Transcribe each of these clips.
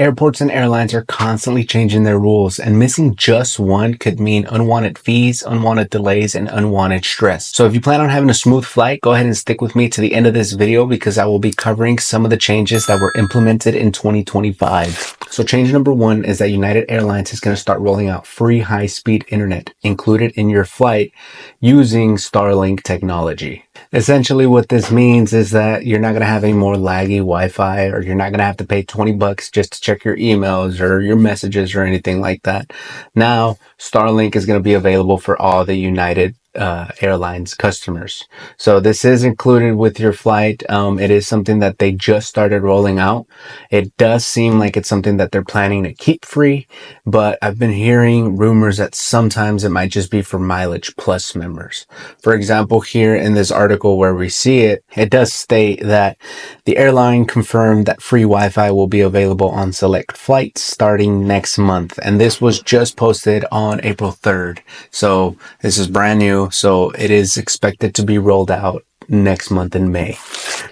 Airports and airlines are constantly changing their rules, and missing just one could mean unwanted fees, unwanted delays, and unwanted stress. So if you plan on having a smooth flight, go ahead and stick with me to the end of this video because I will be covering some of the changes that were implemented in 2025. So change number one is that United Airlines is going to start rolling out free high-speed internet included in your flight using Starlink technology. Essentially what this means is that you're not going to have any more laggy Wi-Fi, or you're not going to have to pay $20 just to check your emails or your messages or anything like that. Now, Starlink is going to be available for all the United Airlines customers. So this is included with your flight. It is something that they just started rolling out. It does seem like it's something that they're planning to keep free, but I've been hearing rumors that sometimes it might just be for Mileage Plus members. For example, here in this article where we see it, it does state that the airline confirmed that free Wi-Fi will be available on select flights starting next month. And this was just posted on April 3rd. So this is brand new. So it is expected to be rolled out next month in May.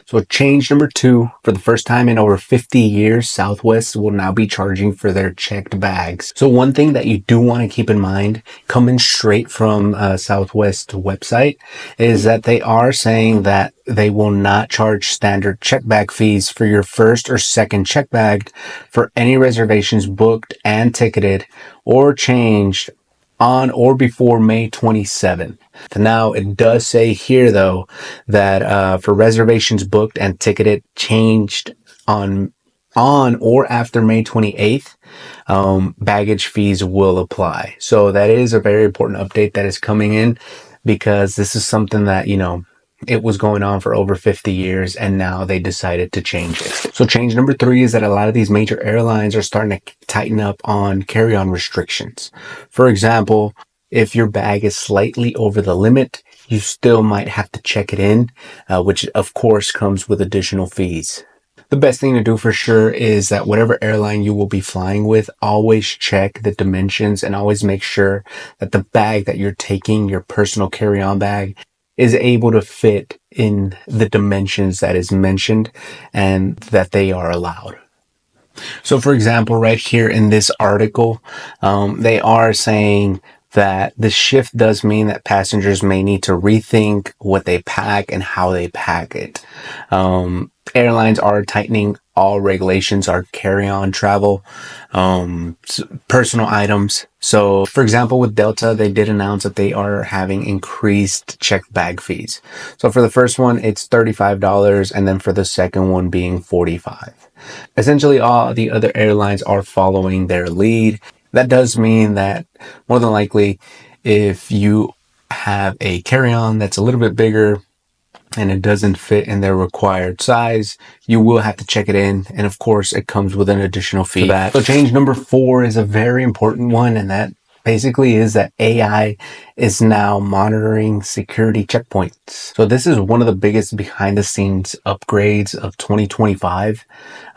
So change number two, for the first time in over 50 years, Southwest will now be charging for their checked bags. So one thing that you do want to keep in mind, coming straight from Southwest website, is that they are saying that they will not charge standard check bag fees for your first or second check bag for any reservations booked and ticketed or changed on or before May 27th. Now, it does say here, though, that for reservations booked and ticketed changed on or after May 28th, baggage fees will apply. So that is a very important update that is coming in, because this is something that, it was going on for over 50 years, and now they decided to change it. So change number three is that a lot of these major airlines are starting to tighten up on carry-on restrictions. For example, if your bag is slightly over the limit, you still might have to check it in, which of course comes with additional fees. The best thing to do for sure is that whatever airline you will be flying with, always check the dimensions and always make sure that the bag that you're taking, your personal carry-on bag, is able to fit in the dimensions that is mentioned and that they are allowed. So for example, right here in this article, they are saying that this shift does mean that passengers may need to rethink what they pack and how they pack it. Airlines are tightening all regulations on carry-on travel, personal items. So for example, with Delta, they did announce that they are having increased checked bag fees. So for the first one, it's $35, and then for the second one being $45. Essentially, all the other airlines are following their lead. That does mean that more than likely, if you have a carry-on that's a little bit bigger and it doesn't fit in their required size, you will have to check it in. And of course, it comes with an additional fee for that. So change number four is a very important one, and that basically is that AI is now monitoring security checkpoints. So this is one of the biggest behind the scenes upgrades of 2025.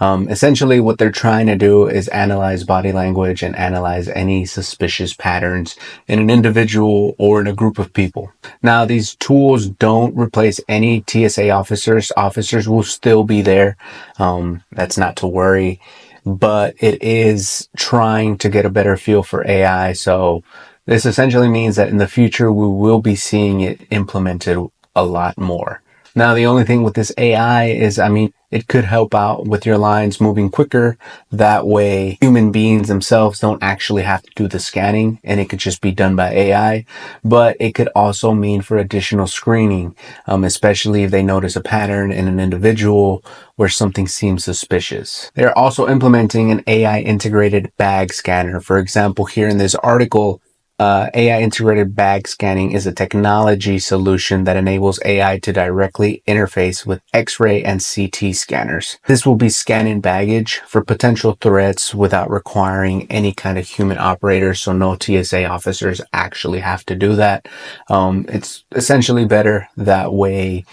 Essentially what they're trying to do is analyze body language and analyze any suspicious patterns in an individual or in a group of people. Now, these tools don't replace any TSA officers. Officers will still be there. That's not to worry. But it is trying to get a better feel for AI. So this essentially means that in the future, we will be seeing it implemented a lot more. Now, the only thing with this AI is, it could help out with your lines moving quicker. That way, human beings themselves don't actually have to do the scanning, and it could just be done by AI. But it could also mean for additional screening, especially if they notice a pattern in an individual where something seems suspicious. They're also implementing an AI integrated bag scanner. For example, here in this article, AI integrated bag scanning is a technology solution that enables AI to directly interface with X-ray and CT scanners. This will be scanning baggage for potential threats without requiring any kind of human operator, so no TSA officers actually have to do that. It's essentially better. That way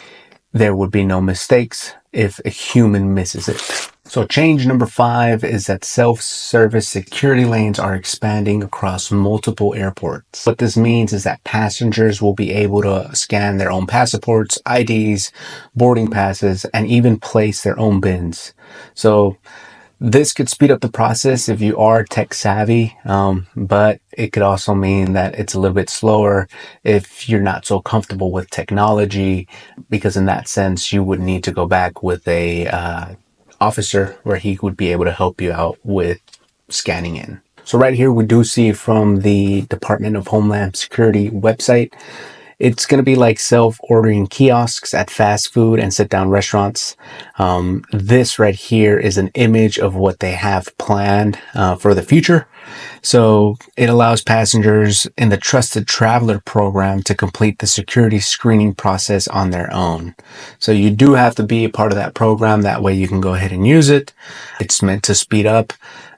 there would be no mistakes if a human misses it. So change number five is that self-service security lanes are expanding across multiple airports. What this means is that passengers will be able to scan their own passports, IDs, boarding passes, and even place their own bins. So This could speed up the process if you are tech savvy, but it could also mean that it's a little bit slower if you're not so comfortable with technology, because in that sense, you would need to go back with a officer where he would be able to help you out with scanning in. So right here, we do see from the Department of Homeland Security website, it's going to be like self-ordering kiosks at fast food and sit-down restaurants. This right here is an image of what they have planned for the future. So it allows passengers in the Trusted Traveler program to complete the security screening process on their own. So you do have to be a part of that program. That way you can go ahead and use it. It's meant to speed up.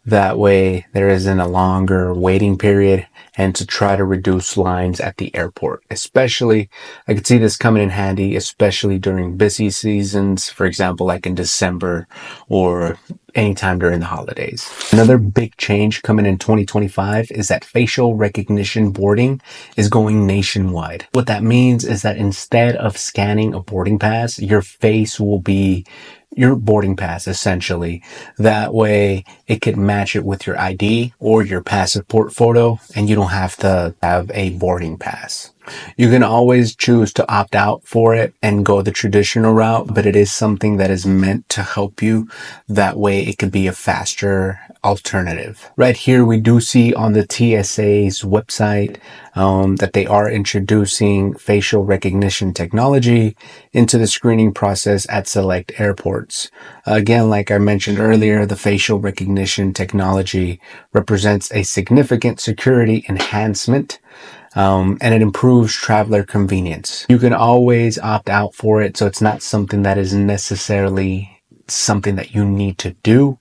That way there isn't a longer waiting period, and to try to reduce lines at the airport. Especially, I could see this coming in handy, especially during busy seasons, for example, like in December or anytime during the holidays. Another big change coming in 2025 is that facial recognition boarding is going nationwide. What that means is that instead of scanning a boarding pass, your face will be your boarding pass, essentially. That way it could match it with your ID or your passport photo, and you don't have to have a boarding pass. You can always choose to opt out for it and go the traditional route, but it is something that is meant to help you. That way it could be a faster alternative. Right here, we do see on the TSA's website that they are introducing facial recognition technology into the screening process at select airports. Again, like I mentioned earlier, the facial recognition technology represents a significant security enhancement. And it improves traveler convenience. You can always opt out for it, so it's not something that is necessarily something that you need to do,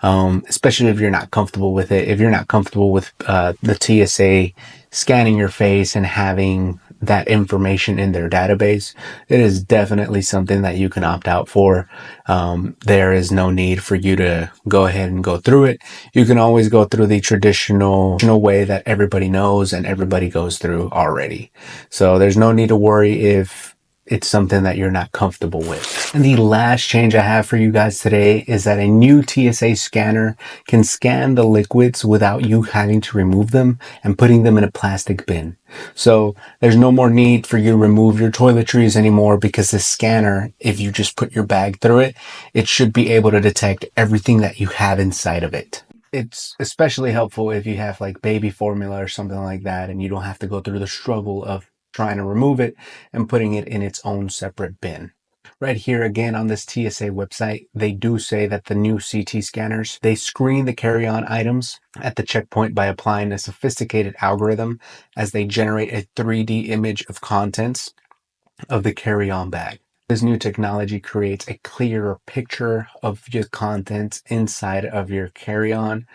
especially if you're not comfortable with it. If you're not comfortable with the TSA scanning your face and having that information in their database, it is definitely something that you can opt out for. There is no need for you to go ahead and go through it. You can always go through the traditional way that everybody knows and everybody goes through already. So there's no need to worry if it's something that you're not comfortable with. And the last change I have for you guys today is that a new TSA scanner can scan the liquids without you having to remove them and putting them in a plastic bin. So there's no more need for you to remove your toiletries anymore, because the scanner, if you just put your bag through it, it should be able to detect everything that you have inside of it. It's especially helpful if you have like baby formula or something like that, and you don't have to go through the struggle of trying to remove it and putting it in its own separate bin. Right here again on this TSA website, they do say that the new CT scanners, they screen the carry-on items at the checkpoint by applying a sophisticated algorithm as they generate a 3D image of contents of the carry-on bag. This new technology creates a clearer picture of your contents inside of your carry-on.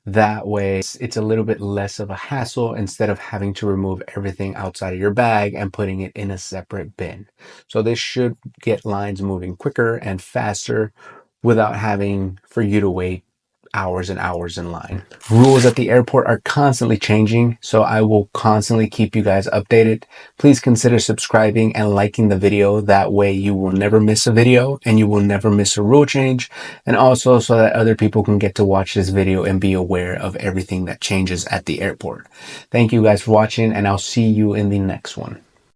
That way, it's a little bit less of a hassle instead of having to remove everything outside of your bag and putting it in a separate bin. So this should get lines moving quicker and faster without having for you to wait hours and hours in line. Rules at the airport are constantly changing, so I will constantly keep you guys updated. Please consider subscribing and liking the video. That way you will never miss a video and you will never miss a rule change. And also so that other people can get to watch this video and be aware of everything that changes at the airport. Thank you guys for watching, and I'll see you in the next one.